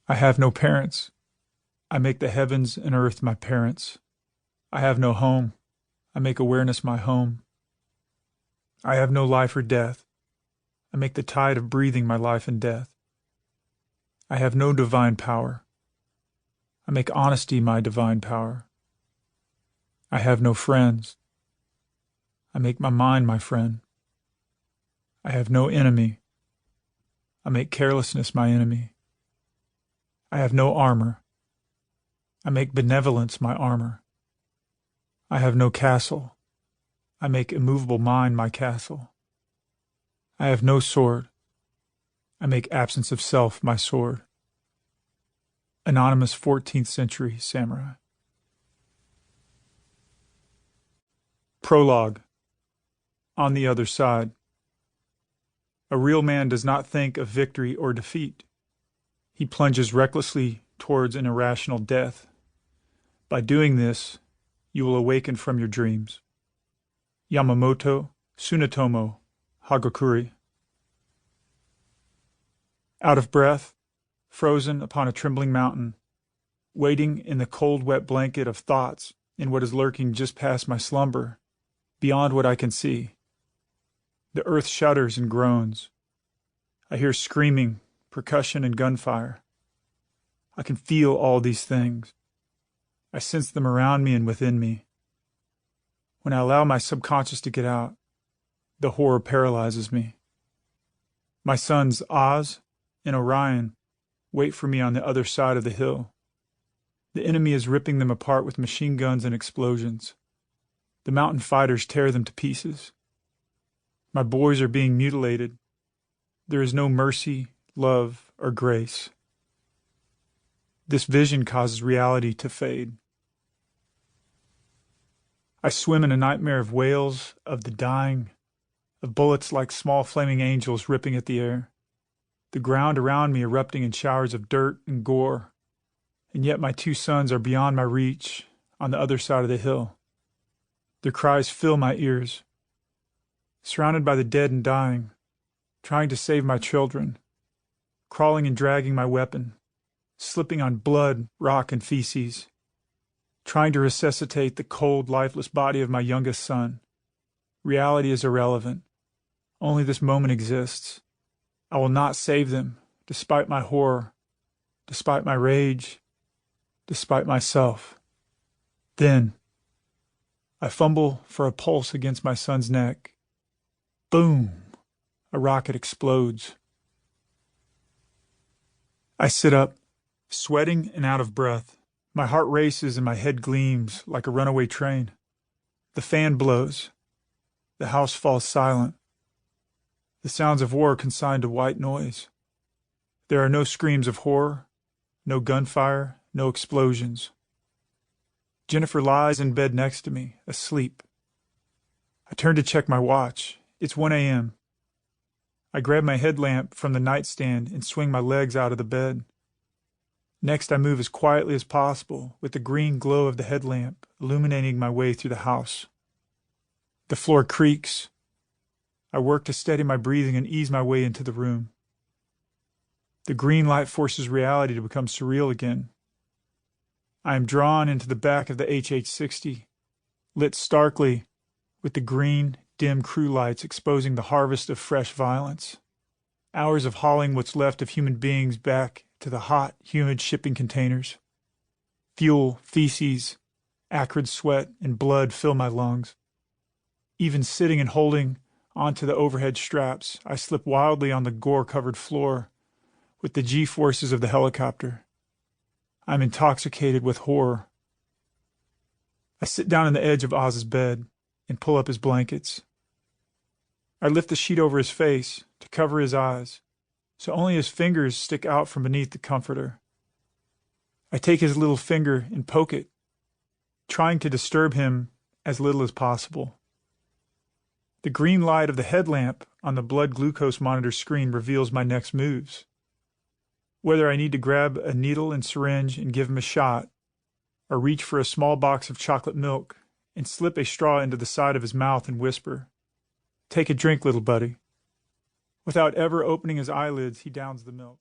I have no parents. I make the heavens and earth my parents. I have no home. I make awareness my home. I have no life or death. I make the tide of breathing my life and death. I have no divine power. I make honesty my divine power. I have no friends. I make my mind my friend. I have no enemy. I make carelessness my enemy. I have no armor. I make benevolence my armor. I have no castle. I make immovable mind my castle. I have no sword. I make absence of self my sword. Anonymous 14th century samurai. Prologue. On the other side. A real man does not think of victory or defeat. He plunges recklessly towards an irrational death. By doing this, you will awaken from your dreams. Yamamoto Tsunetomo Hagakure. Out of breath, frozen upon a trembling mountain, waiting in the cold, wet blanket of thoughts in what is lurking just past my slumber, beyond what I can see. The earth shudders and groans. I hear screaming, percussion, and gunfire. I can feel all these things. I sense them around me and within me. When I allow my subconscious to get out, the horror paralyzes me. My sons Oz and Orion wait for me on the other side of the hill. The enemy is ripping them apart with machine guns and explosions. The mountain fighters tear them to pieces. My boys are being mutilated. There is no mercy, love, or grace. This vision causes reality to fade. I swim in a nightmare of wails, of the dying, of bullets like small flaming angels ripping at the air, the ground around me erupting in showers of dirt and gore, and yet my two sons are beyond my reach on the other side of the hill. Their cries fill my ears. Surrounded by the dead and dying, trying to save my children, crawling and dragging my weapon, slipping on blood, rock, and feces, trying to resuscitate the cold, lifeless body of my youngest son. Reality is irrelevant. Only this moment exists. I will not save them, despite my horror, despite my rage, despite myself. Then, I fumble for a pulse against my son's neck. Boom! A rocket explodes. I sit up, sweating and out of breath. My heart races and my head gleams like a runaway train. The fan blows. The house falls silent. The sounds of war are consigned to white noise. There are no screams of horror, no gunfire, no explosions. Jennifer lies in bed next to me, asleep. I turn to check my watch. It's 1 a.m. I grab my headlamp from the nightstand and swing my legs out of the bed. Next, I move as quietly as possible, with the green glow of the headlamp illuminating my way through the house. The floor creaks. I work to steady my breathing and ease my way into the room. The green light forces reality to become surreal again. I am drawn into the back of the HH-60, lit starkly with the green, dim crew lights exposing the harvest of fresh violence. Hours of hauling what's left of human beings back to the hot, humid shipping containers. Fuel, feces, acrid sweat, and blood fill my lungs. Even sitting and holding onto the overhead straps, I slip wildly on the gore-covered floor with the G-forces of the helicopter. I'm intoxicated with horror. I sit down on the edge of Oz's bed and pull up his blankets. I lift the sheet over his face to cover his eyes, so only his fingers stick out from beneath the comforter. I take his little finger and poke it, trying to disturb him as little as possible. The green light of the headlamp on the blood glucose monitor screen reveals my next moves. Whether I need to grab a needle and syringe and give him a shot, or reach for a small box of chocolate milk and slip a straw into the side of his mouth and whisper, "Take a drink, little buddy." Without ever opening his eyelids, he downs the milk.